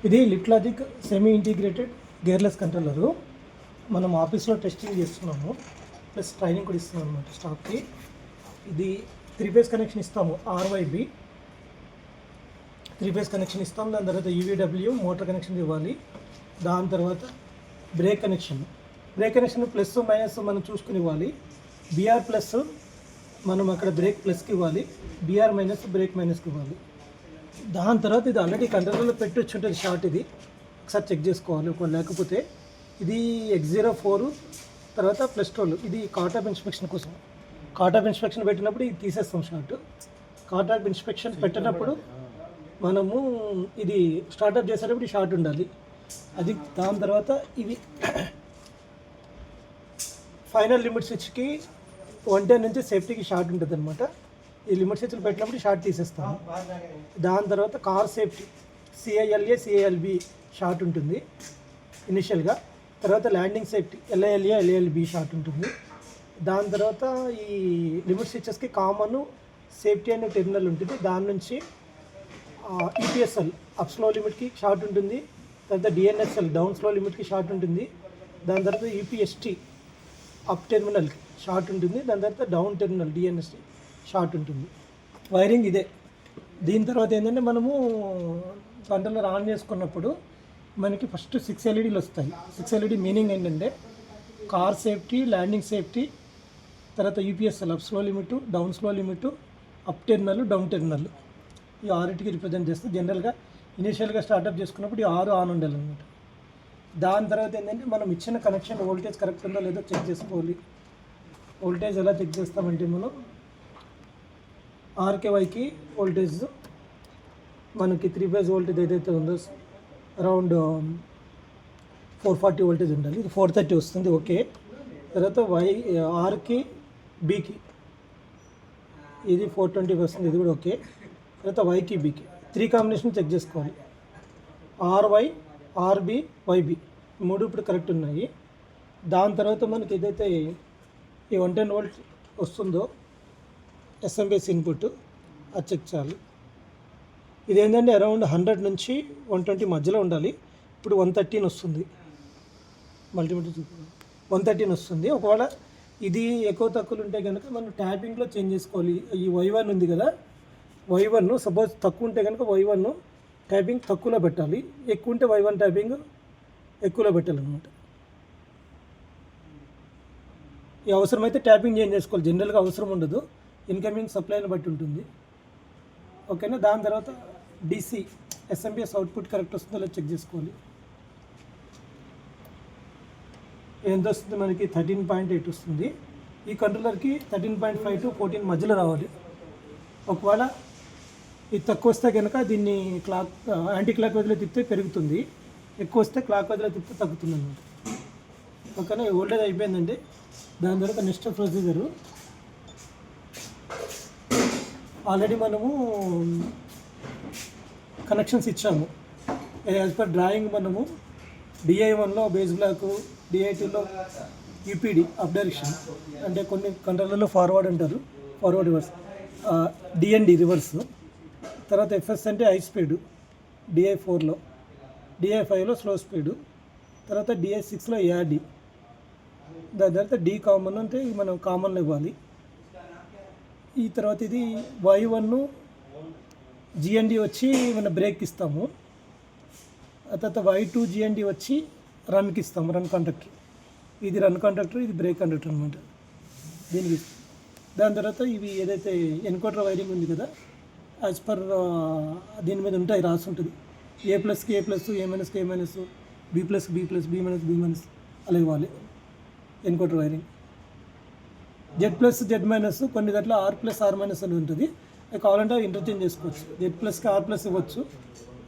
ఇది లిట్లాజిక్ semi integrated gearless controller. మనం ఆఫీస్లో టెస్టింగ్ చేస్తున్నాము, ప్లస్ ట్రైనింగ్ కూడా ఇస్తున్నాం అనమాట స్టాఫ్కి. ఇది 3 ఫేజ్ కనెక్షన్ ఇస్తాము, RYB 3 ఫేజ్ కనెక్షన్ ఇస్తాం. దాని తర్వాత UVW మోటార్ కనెక్షన్ ఇవ్వాలి. దాని తర్వాత బ్రేక్ కనెక్షన్ ప్లస్ మైనస్ మనం చూసుకుని ఇవ్వాలి. BR ప్లస్ మనం అక్కడ బ్రేక్ ప్లస్కి ఇవ్వాలి, BR మైనస్ బ్రేక్ మైనస్కి ఇవ్వాలి. దాని తర్వాత ఇది ఆల్రెడీ కంట్రోలర్లో పెట్టి వచ్చి ఉంటుంది షార్ట్. ఇది ఒకసారి చెక్ చేసుకోవాలి. ఒకవేళ లేకపోతే ఇది X04 తర్వాత +12. ఇది కార్ట్ ఆఫ్ ఇన్స్పెక్షన్ కోసం. కార్ట్ ఆఫ్ ఇన్స్పెక్షన్ పెట్టినప్పుడు ఇది తీసేస్తాం షార్ట్. కార్ట్ ఆఫ్ ఇన్స్పెక్షన్ పెట్టినప్పుడు మనము ఇది స్టార్ట్అప్ చేసేటప్పుడు షార్ట్ ఉండాలి అది. దాని తర్వాత ఇవి ఫైనల్ లిమిట్ స్విచ్కి 110 నుంచి సేఫ్టీకి షార్ట్ ఉంటుంది అనమాట. ఈ లిమిట్ స్విచ్లు పెట్టినప్పుడు షార్ట్ తీసేస్తాము. దాని తర్వాత car safety CILA CILB short ఉంటుంది ఇనిషియల్గా. తర్వాత landing safety LILA LILB short ఉంటుంది. దాని తర్వాత ఈ లిమిట్ స్విచెస్కి కామన్ సేఫ్టీ అనే టెర్మినల్ ఉంటుంది. దాని నుంచి EPSL అప్ స్లో లిమిట్కి షార్ట్ ఉంటుంది. తర్వాత DNSL డౌన్ స్లో లిమిట్కి షార్ట్ ఉంటుంది. దాని తర్వాత UPST అప్ టెర్మినల్కి షార్ట్ ఉంటుంది. దాని తర్వాత డౌన్ టెర్మినల్ DNST షార్ట్ ఉంటుంది. వైరింగ్ ఇదే. దీని తర్వాత ఏంటంటే మనము కంట్రోలర్ ఆన్ చేసుకున్నప్పుడు మనకి ఫస్ట్ 6 LEDలు వస్తాయి. 6 LED మీనింగ్ ఏంటంటే కార్ సేఫ్టీ, ల్యాండింగ్ సేఫ్టీ, తర్వాత UPSL up slow limit, down slow limit, up terminal, down terminal. ఈ 6టికి రిప్రజెంట్ చేస్తే జనరల్గా ఇనీషియల్గా స్టార్ట్అప్ చేసుకున్నప్పుడు ఈ 6 ఆన్ ఉండాలన్నమాట. దాని తర్వాత ఏంటంటే మనం ఇచ్చిన కనెక్షన్ వోల్టేజ్ కరెక్ట్ ఉందో లేదో చెక్ చేసుకోవాలి. వోల్టేజ్ ఎలా చెక్ చేస్తామంటే మనం RKYకి వోల్టేజ్ మనకి 3 ఫేజ్ వోల్టేజ్ ఏదైతే ఉందో అరౌండ్ 440 వోల్టేజ్ ఉండాలి. ఇది 430 వస్తుంది, ఓకే. తర్వాత Rకి Bకి ఇది 420 వస్తుంది, ఇది కూడా ఓకే. తర్వాత Yకి Bకి 3 కాంబినేషన్ చెక్ చేసుకోవాలి. RY RB YB 3 ఇప్పుడు కరెక్ట్ ఉన్నాయి. దాని తర్వాత మనకి ఏదైతే ఈ 110 వోల్ట్ వస్తుందో SMPS ఇన్పుట్ అది చెక్ చేయాలి. ఇదేంటంటే అరౌండ్ 100 నుంచి 120 మధ్యలో ఉండాలి. ఇప్పుడు 113 వస్తుంది, మల్టీమీటర్ 113 వస్తుంది. ఒకవేళ ఇది ఎక్కువ తక్కువలు ఉంటే కనుక మనం ట్యాపింగ్లో చేంజ్ చేసుకోవాలి. ఈ Y1 ఉంది కదా, Y1 సపోజ్ తక్కువ ఉంటే కనుక Y1 ట్యాపింగ్ తక్కువలో పెట్టాలి, ఎక్కువ ఉంటే Y1 ట్యాపింగ్ ఎక్కువలో పెట్టాలన్నమాట. ఈ అవసరమైతే ట్యాపింగ్ చేంజ్ చేసుకోవాలి. జనరల్గా అవసరం ఉండదు, ఇన్కమింగ్ సప్లైని బట్టి ఉంటుంది, ఓకేనా. దాని తర్వాత DC SMPS అవుట్పుట్ కరెక్ట్ వస్తుందో లేదో చెక్ చేసుకోవాలి. ఎంత వస్తుంది మనకి 13.8 వస్తుంది. ఈ కంట్రోలర్కి 13.5 to 14 మధ్యలో రావాలి. ఒకవేళ ఇది తక్కువ వస్తే కనుక దీన్ని యాంటీ క్లాక్ వైజ్లో తిప్పితే పెరుగుతుంది, ఎక్కువ వస్తే క్లాక్ వైజ్లో తిప్పితే తగ్గుతుంది అన్నమాట, ఓకేనా. వోల్టేజ్ అయిపోయిందండి. దాని తర్వాత నెక్స్ట్ ప్రొసీజరు ఆల్రెడీ మనము కనెక్షన్స్ ఇచ్చాము. యాజ్ పర్ డ్రాయింగ్ మనము DI1లో బేస్ బ్లాక్, DI2లో UPD అప్ డైరెక్షన్, అంటే కొన్ని కంట్రోలర్లో ఫార్వర్డ్ అంటారు, ఫార్వర్డ్ రివర్స్, DND రివర్స్. తర్వాత FS అంటే హై స్పీడు DI4లో, DI5లో స్లో స్పీడు, తర్వాత DI6లో ARD. దాని తర్వాత D కామన్ అంటే మనం కామన్లో ఇవ్వాలి. ఈ తర్వాత ఇది Y1 GND వచ్చి మన బ్రేక్ ఇస్తాము. ఆ తర్వాత Y2 GND వచ్చి రన్కి ఇస్తాము, రన్ కాంటాక్టర్. ఇది రన్ కాంటాక్టర్, ఇది బ్రేక్ కాంటాక్టర్ అనమాట, దీనికి. దాని తర్వాత ఇవి ఏదైతే ఎన్కోడర్ వైరింగ్ ఉంది కదా, యాజ్ పర్ దీని మీద ఉంటాయి, రాసి ఉంటుంది. A+కి A+, A-కి A-, B+కి B+, B-, అలా ఇవ్వాలి ఎన్కోడర్ వైరింగ్. Z+, Z-, కొన్ని దాంట్లో R+, R- అని ఉంటుంది. అది కావాలంటే ఇంటర్చేంజ్ చేసుకోవచ్చు. Z+కి R+ ఇవ్వచ్చు,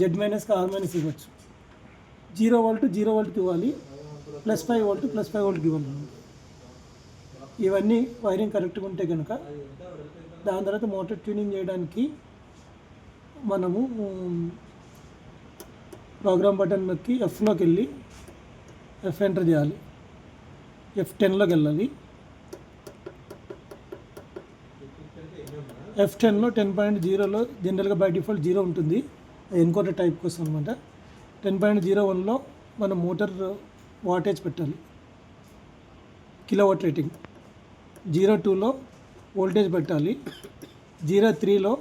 Z-కి R- ఇవ్వచ్చు. 0 వోల్ట్ 0 వోల్ట్కి ఇవ్వాలి, +5 వోల్ట్ +5 వోల్ట్కి ఇవ్వాలి. ఇవన్నీ వైరింగ్ కరెక్ట్గా ఉంటే కనుక దాని తర్వాత మోటార్ ట్యూనింగ్ చేయడానికి మనము ప్రోగ్రామ్ బటన్ నొక్కి Fలోకి వెళ్ళి F ఎంటర్ చేయాలి, F10లోకి వెళ్ళాలి. F10లో 10.0లో జనరల్గా బై డిఫాల్ట్ 0 ఉంటుంది, ఎన్కోడర్ టైప్ కోసం అనమాట. 10.01లో మనం మోటార్ వాటేజ్ పెట్టాలి, కిలోవాట్ రేటింగ్. 02లో వోల్టేజ్ పెట్టాలి. 03లో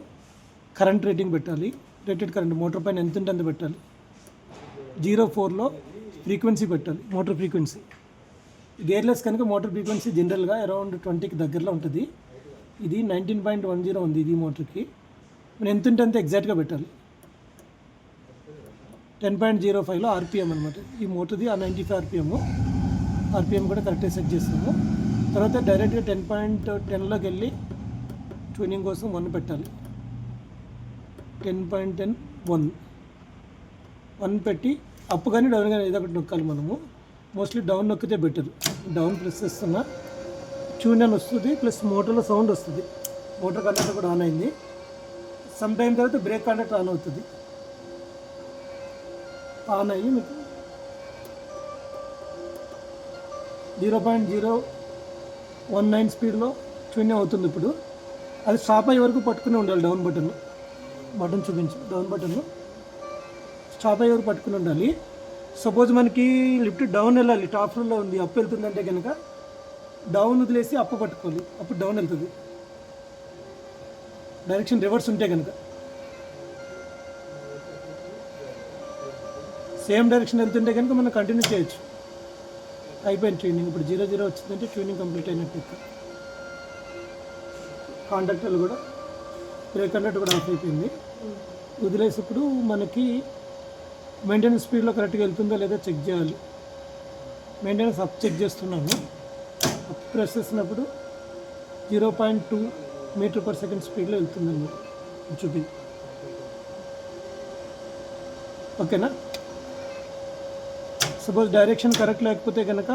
కరెంట్ రేటింగ్ పెట్టాలి, రేటెడ్ కరెంట్ మోటార్ పైన ఎంత ఉంటే అంత పెట్టాలి. 04లో ఫ్రీక్వెన్సీ పెట్టాలి, మోటార్ ఫ్రీక్వెన్సీ. గేర్లెస్ కనుక మోటార్ ఫ్రీక్వెన్సీ జనరల్గా అరౌండ్ 20కి దగ్గరలో ఉంటుంది. ఇది 19.10 ఉంది ఇది మోటార్కి. మనం ఎంత ఉంటే అంత ఎగ్జాక్ట్గా పెట్టాలి. 10.05లో ఆర్పిఎం అనమాట ఈ మోటార్ది, ఆ 95 ఆర్పిఎం కూడా కరెక్ట్గా సెట్ చేస్తాము. తర్వాత డైరెక్ట్గా 10.10లోకి వెళ్ళి ట్యూనింగ్ కోసం 1 పెట్టాలి. 10.10 1 పెట్టి అప్ కానీ డౌన్ కానీ ఏదో ఒకటి నొక్కాలి. మనము మోస్ట్లీ డౌన్ నొక్కితే బెటర్. డౌన్ ప్రెస్ చేస్తున్నా ట్యూన్ అని వస్తుంది, ప్లస్ మోటార్లో సౌండ్ వస్తుంది. మోటార్ కండక్టర్ కూడా ఆన్ అయింది. సమ్ టైం తర్వాత బ్రేక్ కండక్టర్ ఆన్ అవుతుంది. ఆన్ అయ్యి మీకు 0.019 స్పీడ్లో ట్యూన్ అవుతుంది. ఇప్పుడు అది స్టాప్ అయ్యే వరకు పట్టుకుని ఉండాలి. డౌన్ బటన్ చూపించి డౌన్ బటన్ స్టాప్ అయ్యే వరకు పట్టుకుని ఉండాలి. సపోజ్ మనకి లిఫ్ట్ డౌన్ వెళ్ళాలి, టాప్ ఫ్లోర్లో ఉంది, అప్ వెళ్తుందంటే కనుక డౌన్ వదిలేసి అప్ పట్టుకోవాలి, అప్పుడు డౌన్ వెళ్తుంది. డైరెక్షన్ రివర్స్ ఉంటే కనుక సేమ్ డైరెక్షన్ వెళ్తుంటే కనుక మనం కంటిన్యూ చేయొచ్చు. అయిపోయింది ట్యూనింగ్. ఇప్పుడు 00 వచ్చిందంటే ట్యూనింగ్ కంప్లీట్ అయినట్టు. కాంటాక్టర్లు కూడా బ్రేక్ కండక్టర్ కూడా ఆఫ్ అయిపోయింది. వదిలేసినప్పుడు మనకి మెయింటెనెన్స్ స్పీడ్లో కరెక్ట్గా వెళ్తుందో లేదో చెక్ చేయాలి. మెయింటెనెన్స్ అప్ చెక్ చేస్తున్నాను. అప్ ప్రెస్ చేసినప్పుడు 0.2 మీటర్ పర్ సెకండ్ స్పీడ్లో వెళ్తుంది అన్నమాట చూపి. ఓకేనా? సపోజ్ డైరెక్షన్ కరెక్ట్ లేకపోతే కనుక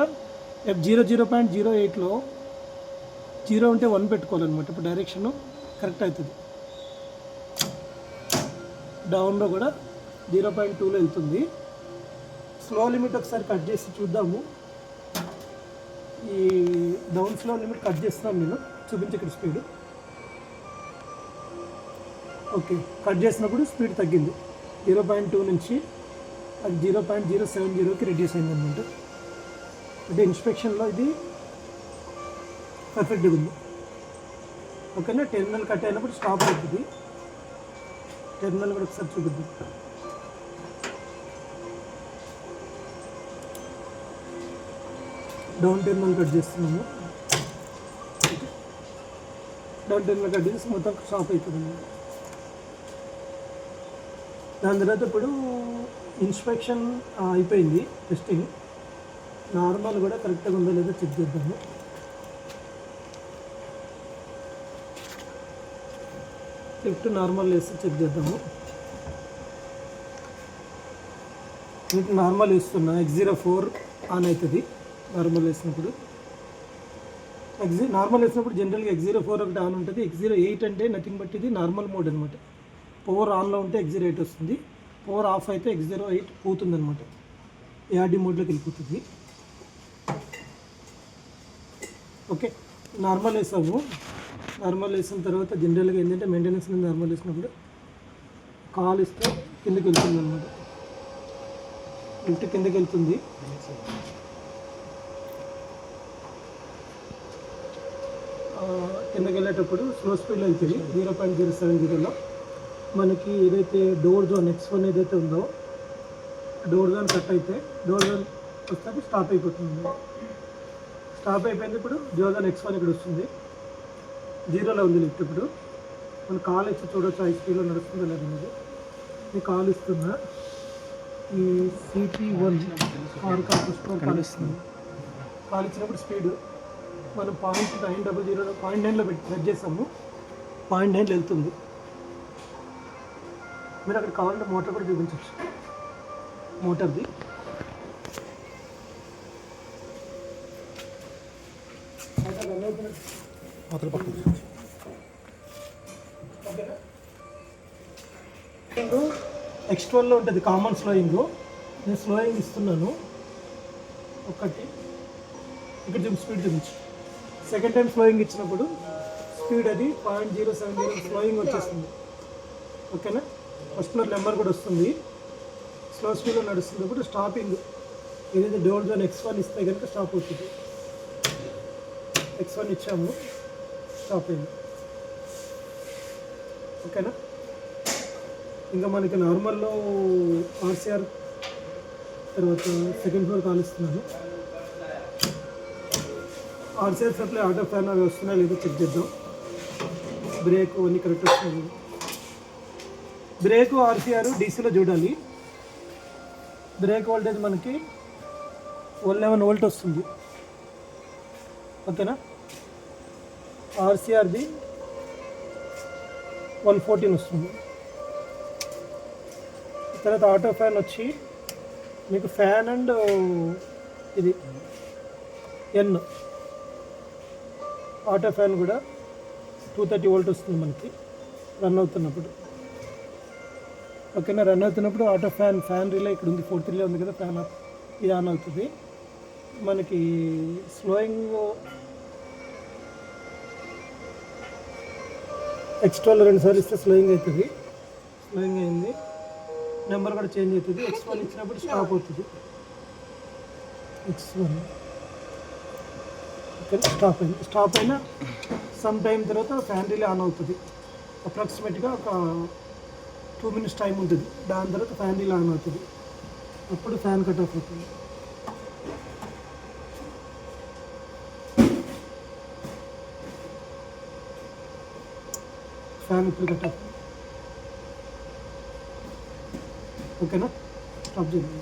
F00.08లో 0 ఉంటే 1 పెట్టుకోవాలన్నమాట. ఇప్పుడు డైరెక్షన్ కరెక్ట్ అవుతుంది. డౌన్లో కూడా 0.2లో వెళ్తుంది. స్లో లిమిట్ ఒకసారి కట్ చేసి చూద్దాము. ఈ డౌన్ స్లో లిమిట్ కట్ చేస్తున్నాను నేను, చూపించి ఇక్కడ స్పీడ్. ఓకే, కట్ చేసినప్పుడు స్పీడ్ తగ్గింది. 0.2 నుంచి అది 0.070కి రెడ్యూస్ అయింది అనమాట. అంటే ఇన్స్పెక్షన్లో ఇది పర్ఫెక్ట్గా ఉంది. ఓకేనా? టెర్మినల్ కట్ అయినప్పుడు స్టాప్ అవుతుంది. టెర్మినల్ కూడా ఒకసారి చూపిద్దాం. డౌన్ టెర్మినల్ కట్ చేస్తున్నాము. డౌన్ టెర్మినల్ కట్ చేసి మొత్తం స్టాప్ అవుతుంది. దాని తర్వాత ఇప్పుడు ఇన్స్పెక్షన్ అయిపోయింది, టెస్టింగ్. నార్మల్ కూడా కరెక్ట్గా ఉందో లేదో చెక్ చేద్దాము. లిఫ్ట్ నార్మల్ వేసి చెక్ చేద్దాము. లిఫ్ట్ నార్మల్ వేస్తున్నా, X04 ఆన్ అవుతుంది నార్మల్ వేసినప్పుడు. నార్మల్ వేసినప్పుడు జనరల్గా X04 ఒకటి ఆన్ ఉంటుంది. X08 అంటే నథింగ్ బట్ ఇది నార్మల్ మోడ్ అనమాట. పవర్ ఆన్లో ఉంటే X08 వస్తుంది, పవర్ ఆఫ్ అయితే X08 పోతుంది అనమాట. ARD మోడ్లోకి వెళ్ళిపోతుంది. ఓకే, నార్మల్ వేసాము. నార్మల్ వేసిన తర్వాత జనరల్గా ఏంటంటే మెయింటెనెన్స్ నార్మల్ వేసినప్పుడు కాల్ ఇస్తే కిందకి వెళ్తుంది అనమాట. లిఫ్ట్ కిందకి వెళ్తుంది. కిందకి వెళ్ళేటప్పుడు స్లో స్పీడ్లో వెళ్తుంది. 0.070లో మనకి ఏదైతే డోర్ జోన్ X1 ఏదైతే ఉందో డోర్ జోన్ కట్ అయితే డోర్ జోన్ వస్తే స్టాప్ అయిపోతుంది. స్టాప్ అయిపోయింది. ఇప్పుడు డోర్ జోన్ X1 ఇక్కడ వస్తుంది. 0లో ఉంది లిఫ్ట్. ఇప్పుడు మనం కాల్ ఇచ్చి చూడొచ్చు హై స్పీడ్లో నడుస్తుందో లేదనేది. నేను కాల్ ఇస్తున్నా. ఈ CP1 కాల్ ఇస్తుంది. కాల్ ఇచ్చినప్పుడు స్పీడ్ మనం 0.900లో పెట్టి సెట్ చేసాము. 0.9 వెళ్తుంది. మీరు అక్కడ కావాలంటే మోటార్ కూడా చూపించవచ్చు. మోటార్ది X12లో ఉంటుంది కామన్ స్లోయింగ్. నేను స్లోయింగ్ ఇస్తున్నాను. ఒకటి ఇక్కడ స్పీడ్ చూపించు. సెకండ్ టైం స్లోయింగ్ ఇచ్చినప్పుడు స్పీడ్ అది 0.070 స్లోయింగ్ వచ్చేస్తుంది. ఓకేనా? ఫస్ట్ ఫ్లోర్ నెంబర్ కూడా వస్తుంది. స్లో స్పీడ్లో నడుస్తున్నప్పుడు స్టాపింగ్ ఏదైతే డోర్ జోన్ X1 ఇస్తే కనుక స్టాప్ అవుతుంది. X1 ఇచ్చాము, స్టాప్ అయింది. ఓకేనా. ఇంకా మనకి నార్మల్లో RCR తర్వాత సెకండ్ ఫ్లోర్ కాలుస్తున్నాను. RCR సప్లై ఆటో ఫ్యాన్ అవి వస్తున్నాయో లేదో చెక్ చేద్దాం. బ్రేక్ అన్నీ కరెక్ట్ వస్తున్నాయి. బ్రేక్ RCR డీసీలో చూడాలి. బ్రేక్ వోల్టేజ్ మనకి 111 వోల్ట్ వస్తుంది. ఓకేనా. RCRది 114 వస్తుంది. తర్వాత ఆటో ఫ్యాన్ వచ్చి మీకు ఫ్యాన్ అండ్ ఇది ఎన్ ఆటో ఫ్యాన్ కూడా 230 వోల్ట్ వస్తుంది మనకి రన్ అవుతున్నప్పుడు. ఓకేనా. రన్ అవుతున్నప్పుడు ఆటో ఫ్యాన్ రిలే ఇక్కడ ఉంది, 4th రిలే ఉంది కదా, ఫ్యాన్ ఆఫ్ ఇది ఆన్ అవుతుంది. మనకి స్లోయింగ్ X12 2 సార్లు ఇస్తే స్లోయింగ్ అవుతుంది. స్లోయింగ్ అయింది. నెంబర్ కూడా చేంజ్ అవుతుంది. X1 ఇచ్చినప్పుడు స్టాప్ అవుతుంది. X1 స్టాప్ అయింది. స్టాప్ అయినా సమ్ టైం తర్వాత ఫ్యాన్ రిలే ఆన్ అవుతుంది. అప్రాక్సిమేట్గా ఒక 2 minutes టైం ఉంటుంది. దాని తర్వాత ఫ్యాన్ రిలే ఆన్ అవుతుంది. అప్పుడు ఫ్యాన్ కట్ ఆఫ్ అవుతుంది. ఫ్యాన్ ఇప్పుడు కట్ ఆఫ్. ఓకేనా. స్టాప్ చేయండి.